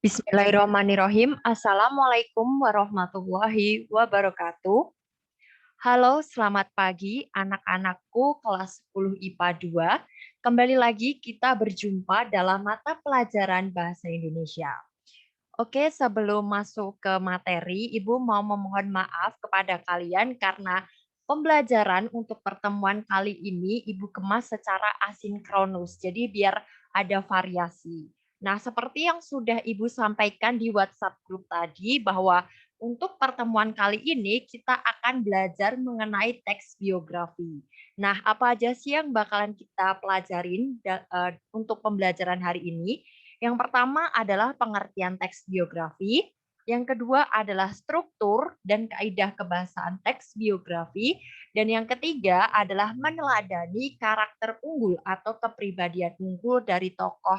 Bismillahirrahmanirrahim. Assalamualaikum warahmatullahi wabarakatuh. Halo, selamat pagi anak-anakku kelas 10 IPA 2. Kembali lagi kita berjumpa dalam mata pelajaran Bahasa Indonesia. Oke, sebelum masuk ke materi, Ibu mau memohon maaf kepada kalian karena pembelajaran untuk pertemuan kali ini Ibu kemas secara asinkronus. Jadi biar ada variasi. Nah, seperti yang sudah Ibu sampaikan di WhatsApp grup tadi bahwa untuk pertemuan kali ini kita akan belajar mengenai teks biografi. Nah, apa aja sih yang bakalan kita pelajarin untuk pembelajaran hari ini? Yang pertama adalah pengertian teks biografi, yang kedua adalah struktur dan kaidah kebahasaan teks biografi, dan yang ketiga adalah meneladani karakter unggul atau kepribadian unggul dari tokoh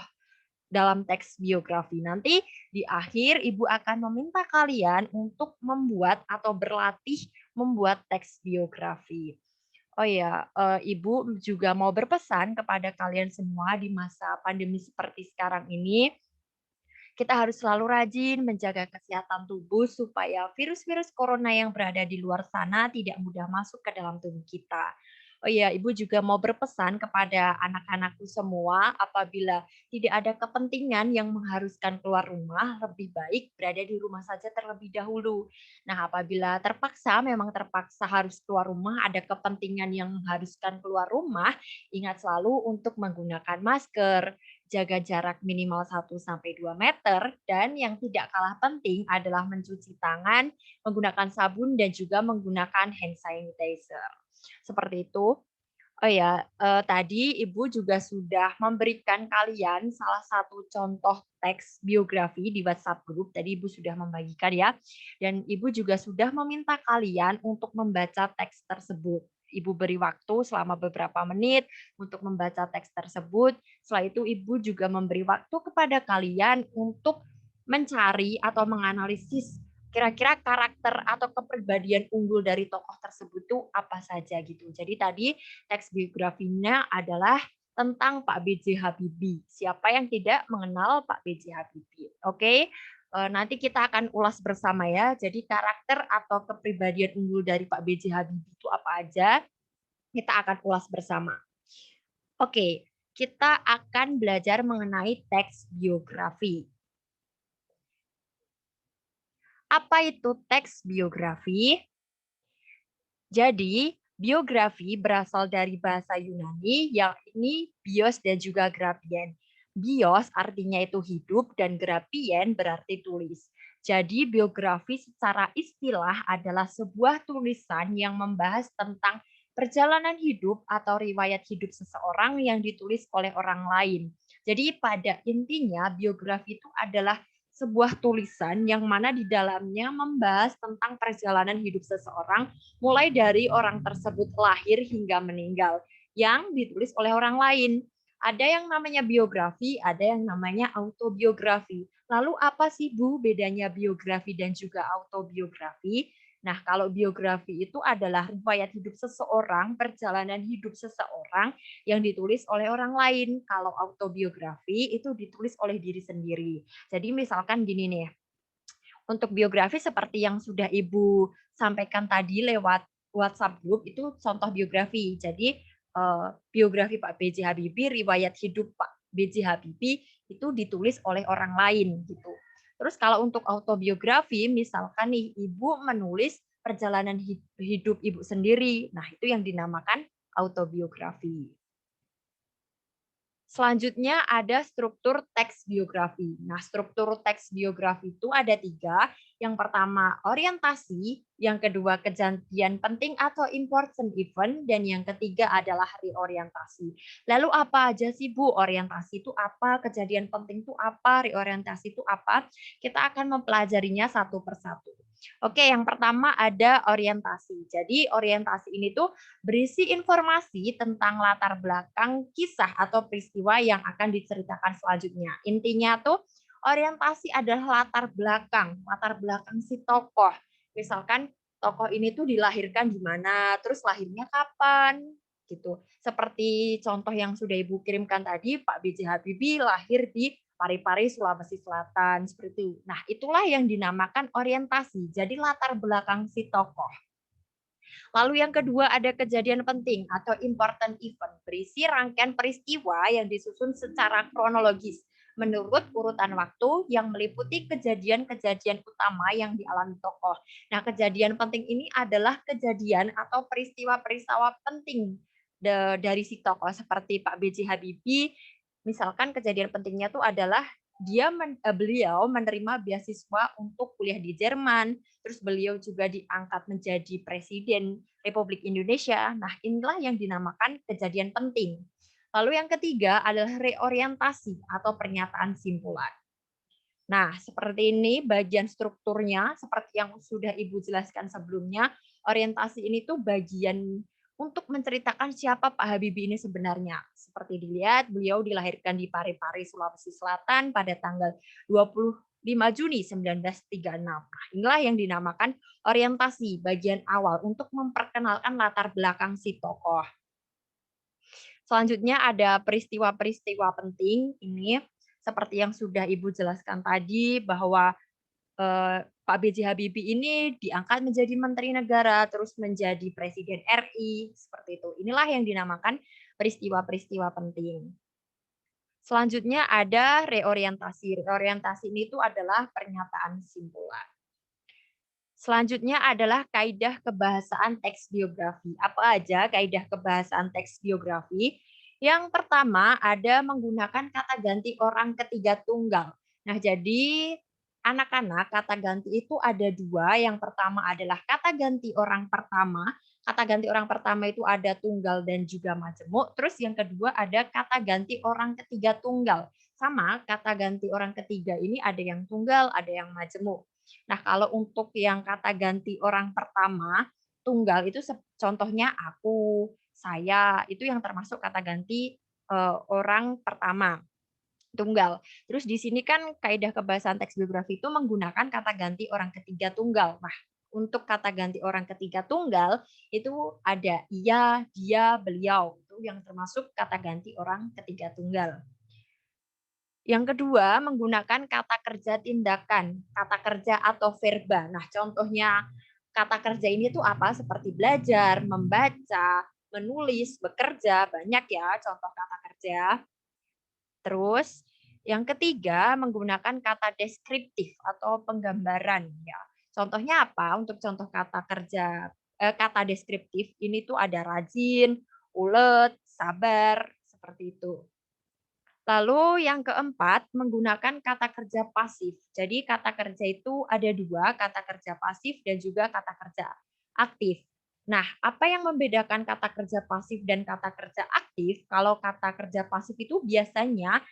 dalam teks biografi. Nanti di akhir Ibu akan meminta kalian untuk membuat atau berlatih membuat teks biografi. Oh ya, Ibu juga mau berpesan kepada kalian semua di masa pandemi seperti sekarang ini, kita harus selalu rajin menjaga kesehatan tubuh supaya virus-virus corona yang berada di luar sana tidak mudah masuk ke dalam tubuh kita. Oh iya, Ibu juga mau berpesan kepada anak-anakku semua, apabila tidak ada kepentingan yang mengharuskan keluar rumah, lebih baik berada di rumah saja terlebih dahulu. Nah, apabila terpaksa, memang terpaksa harus keluar rumah, ada kepentingan yang mengharuskan keluar rumah, ingat selalu untuk menggunakan masker, jaga jarak minimal 1 sampai 2 meter, dan yang tidak kalah penting adalah mencuci tangan, menggunakan sabun, dan juga menggunakan hand sanitizer. Seperti itu. Oh ya, tadi Ibu juga sudah memberikan kalian salah satu contoh teks biografi di WhatsApp group. Tadi Ibu sudah membagikan ya. Dan Ibu juga sudah meminta kalian untuk membaca teks tersebut. Ibu beri waktu selama beberapa menit untuk membaca teks tersebut. Setelah itu Ibu juga memberi waktu kepada kalian untuk mencari atau menganalisis kira-kira karakter atau kepribadian unggul dari tokoh tersebut itu apa saja gitu. Jadi tadi teks biografinya adalah tentang Pak B.J. Habibie. Siapa yang tidak mengenal Pak B.J. Habibie? Oke, nanti kita akan ulas bersama ya. Jadi karakter atau kepribadian unggul dari Pak B.J. Habibie itu apa aja? Kita akan ulas bersama. Oke, kita akan belajar mengenai teks biografi. Apa itu teks biografi? Jadi, biografi berasal dari bahasa Yunani, yang ini bios dan juga grafien. Bios artinya itu hidup dan grafien berarti tulis. Jadi, biografi secara istilah adalah sebuah tulisan yang membahas tentang perjalanan hidup atau riwayat hidup seseorang yang ditulis oleh orang lain. Jadi, pada intinya biografi itu adalah sebuah tulisan yang mana di dalamnya membahas tentang perjalanan hidup seseorang mulai dari orang tersebut lahir hingga meninggal yang ditulis oleh orang lain. Ada yang namanya biografi, ada yang namanya autobiografi. Lalu apa sih Bu bedanya biografi dan juga autobiografi? Nah, kalau biografi itu adalah riwayat hidup seseorang, perjalanan hidup seseorang yang ditulis oleh orang lain. Kalau autobiografi itu ditulis oleh diri sendiri. Jadi misalkan gini nih, untuk biografi seperti yang sudah Ibu sampaikan tadi lewat WhatsApp group itu contoh biografi. Jadi biografi Pak B.J. Habibie, riwayat hidup Pak B.J. Habibie itu ditulis oleh orang lain gitu. Terus kalau untuk autobiografi, misalkan nih Ibu menulis perjalanan hidup Ibu sendiri. Nah, itu yang dinamakan autobiografi. Selanjutnya ada struktur teks biografi. Nah, struktur teks biografi itu ada 3. Yang pertama orientasi, yang kedua kejadian penting atau important event, dan yang ketiga adalah reorientasi. Lalu apa aja sih Bu? Orientasi itu apa? Kejadian penting itu apa? Reorientasi itu apa? Kita akan mempelajarinya satu persatu. Oke, yang pertama ada orientasi. Jadi orientasi ini tuh berisi informasi tentang latar belakang kisah atau peristiwa yang akan diceritakan selanjutnya. Intinya tuh orientasi adalah latar belakang si tokoh. Misalkan tokoh ini tuh dilahirkan di mana, terus lahirnya kapan, gitu. Seperti contoh yang sudah Ibu kirimkan tadi, Pak B.J. Habibie lahir di Parepare, Sulawesi Selatan, seperti itu. Nah, itulah yang dinamakan orientasi. Jadi latar belakang si tokoh. Lalu yang kedua ada kejadian penting atau important event, berisi rangkaian peristiwa yang disusun secara kronologis menurut urutan waktu yang meliputi kejadian-kejadian utama yang dialami tokoh. Nah, kejadian penting ini adalah kejadian atau peristiwa-peristiwa penting dari si tokoh seperti Pak B.J. Habibie. Misalkan kejadian pentingnya itu adalah beliau menerima beasiswa untuk kuliah di Jerman, terus beliau juga diangkat menjadi presiden Republik Indonesia. Nah, inilah yang dinamakan kejadian penting. Lalu yang ketiga adalah reorientasi atau pernyataan simpulan. Nah, seperti ini bagian strukturnya, seperti yang sudah Ibu jelaskan sebelumnya, orientasi ini tuh bagian untuk menceritakan siapa Pak Habibie ini sebenarnya. Seperti dilihat, beliau dilahirkan di Parepare, Sulawesi Selatan pada tanggal 25 Juni 1936. Nah, inilah yang dinamakan orientasi bagian awal untuk memperkenalkan latar belakang si tokoh. Selanjutnya ada peristiwa-peristiwa penting ini seperti yang sudah Ibu jelaskan tadi bahwa Pak B.J. Habibie ini diangkat menjadi Menteri Negara, terus menjadi Presiden RI, seperti itu. Inilah yang dinamakan peristiwa-peristiwa penting. Selanjutnya ada reorientasi. Reorientasi ini itu adalah pernyataan simpulan. Selanjutnya adalah kaidah kebahasaan teks biografi. Apa aja kaidah kebahasaan teks biografi? Yang pertama ada menggunakan kata ganti orang ketiga tunggal. Nah, jadi anak-anak kata ganti itu ada dua. Yang pertama adalah kata ganti orang pertama. Kata ganti orang pertama itu ada tunggal dan juga majemuk. Terus yang kedua ada kata ganti orang ketiga tunggal. Sama kata ganti orang ketiga ini ada yang tunggal, ada yang majemuk. Nah, kalau untuk yang kata ganti orang pertama, tunggal itu contohnya aku, saya, itu yang termasuk kata ganti orang pertama, tunggal. Terus di sini kan kaidah kebahasaan teks biografi itu menggunakan kata ganti orang ketiga tunggal. Nah, untuk kata ganti orang ketiga tunggal itu ada ia, dia, beliau. Itu yang termasuk kata ganti orang ketiga tunggal. Yang kedua, menggunakan kata kerja tindakan, kata kerja atau verba. Nah, contohnya kata kerja ini tuh apa? Seperti belajar, membaca, menulis, bekerja, banyak ya contoh kata kerja. Terus, yang ketiga, menggunakan kata deskriptif atau penggambaran ya. Contohnya apa? Untuk contoh kata kerja kata deskriptif ini tuh ada rajin, ulet, sabar, seperti itu. Lalu yang keempat, menggunakan kata kerja pasif. Jadi kata kerja itu ada dua, kata kerja pasif dan juga kata kerja aktif. Nah, apa yang membedakan kata kerja pasif dan kata kerja aktif? Kalau kata kerja pasif itu biasanya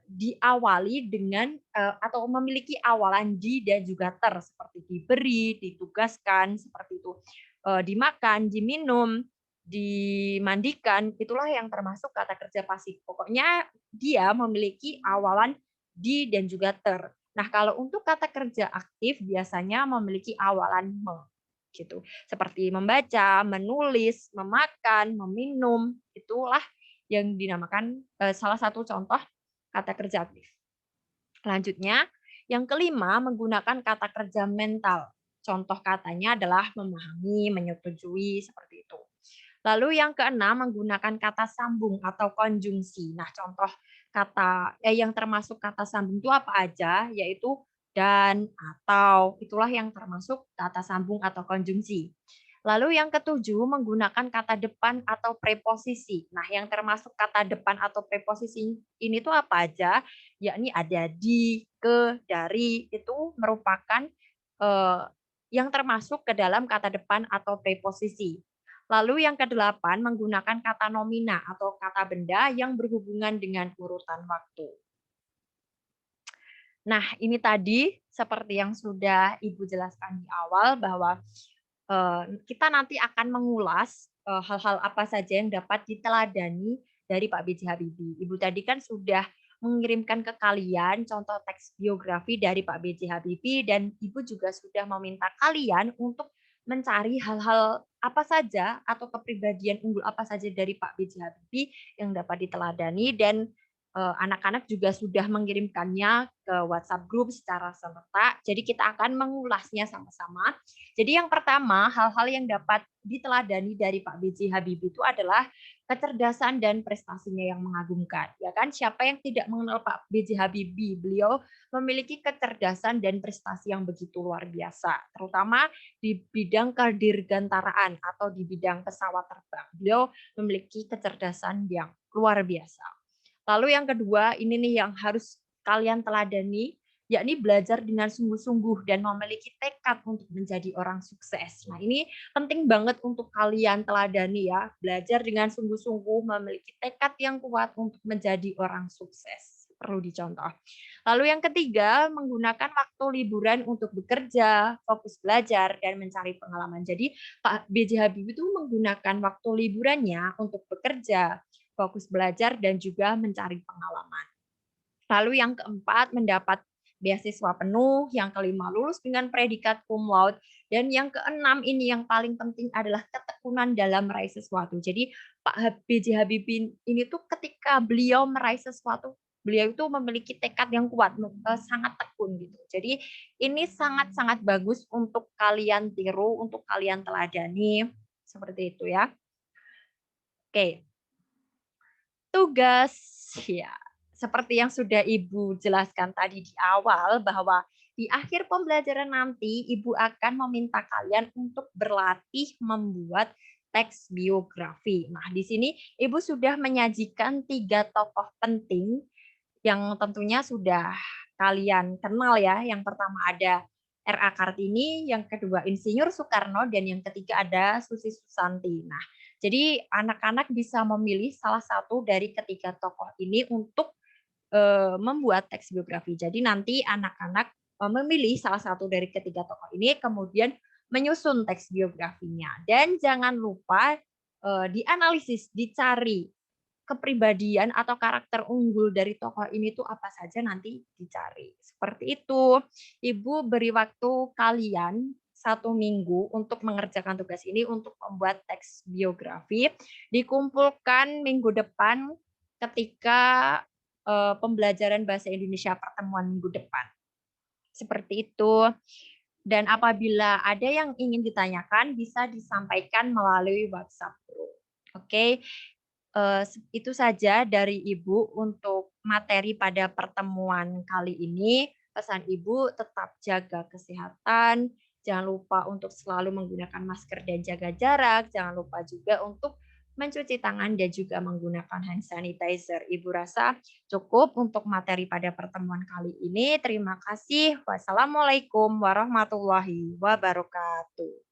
diawali dengan atau memiliki awalan di dan juga ter, seperti diberi, ditugaskan, seperti itu. Dimakan, diminum, dimandikan, itulah yang termasuk kata kerja pasif. Pokoknya dia memiliki awalan di dan juga ter. Nah, kalau untuk kata kerja aktif biasanya memiliki awalan me gitu. Seperti membaca, menulis, memakan, meminum, itulah yang dinamakan salah satu contoh kata kerja aktif. Selanjutnya, yang kelima menggunakan kata kerja mental. Contoh katanya adalah memahami, menyetujui, seperti itu. Lalu yang keenam menggunakan kata sambung atau konjungsi. Nah, contoh kata yang termasuk kata sambung itu apa aja? Yaitu dan, atau, itulah yang termasuk kata sambung atau konjungsi. Lalu yang ketujuh menggunakan kata depan atau preposisi. Nah, yang termasuk kata depan atau preposisi ini tuh apa aja? Yakni ada di, ke, dari, itu merupakan yang termasuk ke dalam kata depan atau preposisi. Lalu yang kedelapan menggunakan kata nomina atau kata benda yang berhubungan dengan urutan waktu. Nah, ini tadi seperti yang sudah Ibu jelaskan di awal bahwa kita nanti akan mengulas hal-hal apa saja yang dapat diteladani dari Pak B.J. Habibie. Ibu tadi kan sudah mengirimkan ke kalian contoh teks biografi dari Pak B.J. Habibie dan Ibu juga sudah meminta kalian untuk mencari hal-hal apa saja atau kepribadian unggul apa saja dari Pak B.J. Habibie yang dapat diteladani dan anak-anak juga sudah mengirimkannya ke WhatsApp group secara serentak. Jadi kita akan mengulasnya sama-sama. Jadi yang pertama, hal-hal yang dapat diteladani dari Pak B.J. Habibie itu adalah kecerdasan dan prestasinya yang mengagumkan. Ya kan, siapa yang tidak mengenal Pak B.J. Habibie? Beliau memiliki kecerdasan dan prestasi yang begitu luar biasa, terutama di bidang kedirgantaraan atau di bidang pesawat terbang. Beliau memiliki kecerdasan yang luar biasa. Lalu yang kedua, ini nih yang harus kalian teladani, yakni belajar dengan sungguh-sungguh dan memiliki tekad untuk menjadi orang sukses. Nah, ini penting banget untuk kalian teladani ya, belajar dengan sungguh-sungguh, memiliki tekad yang kuat untuk menjadi orang sukses. Perlu dicontoh. Lalu yang ketiga, menggunakan waktu liburan untuk bekerja, fokus belajar, dan mencari pengalaman. Jadi Pak B.J. Habibie itu menggunakan waktu liburannya untuk bekerja, fokus belajar, dan juga mencari pengalaman. Lalu yang keempat, mendapat beasiswa penuh, yang kelima lulus dengan predikat cum laude, dan yang keenam ini yang paling penting adalah ketekunan dalam meraih sesuatu. Jadi Pak B.J. Habibie ini tuh ketika beliau meraih sesuatu, beliau itu memiliki tekad yang kuat, sangat tekun gitu. Jadi ini sangat-sangat bagus untuk kalian tiru, untuk kalian teladani, seperti itu ya. Oke, tugas ya. Seperti yang sudah Ibu jelaskan tadi di awal bahwa di akhir pembelajaran nanti Ibu akan meminta kalian untuk berlatih membuat teks biografi. Nah, di sini Ibu sudah menyajikan 3 tokoh penting yang tentunya sudah kalian kenal ya. Yang pertama ada R.A. Kartini, yang kedua Insinyur Soekarno, dan yang ketiga ada Susi Susanti. Nah, jadi anak-anak bisa memilih salah satu dari ketiga tokoh ini untuk membuat teks biografi. Jadi nanti anak-anak memilih salah satu dari ketiga tokoh ini, kemudian menyusun teks biografinya. Dan jangan lupa dianalisis, dicari kepribadian atau karakter unggul dari tokoh ini tuh apa saja nanti dicari. Seperti itu. Ibu beri waktu kalian 1 minggu untuk mengerjakan tugas ini untuk membuat teks biografi. Dikumpulkan minggu depan ketika pembelajaran bahasa Indonesia pertemuan minggu depan. Seperti itu. Dan apabila ada yang ingin ditanyakan bisa disampaikan melalui WhatsApp group. Oke. Itu saja dari Ibu untuk materi pada pertemuan kali ini. Pesan Ibu tetap jaga kesehatan, jangan lupa untuk selalu menggunakan masker dan jaga jarak, jangan lupa juga untuk mencuci tangan dan juga menggunakan hand sanitizer. Ibu rasa cukup untuk materi pada pertemuan kali ini. Terima kasih. Wassalamualaikum warahmatullahi wabarakatuh.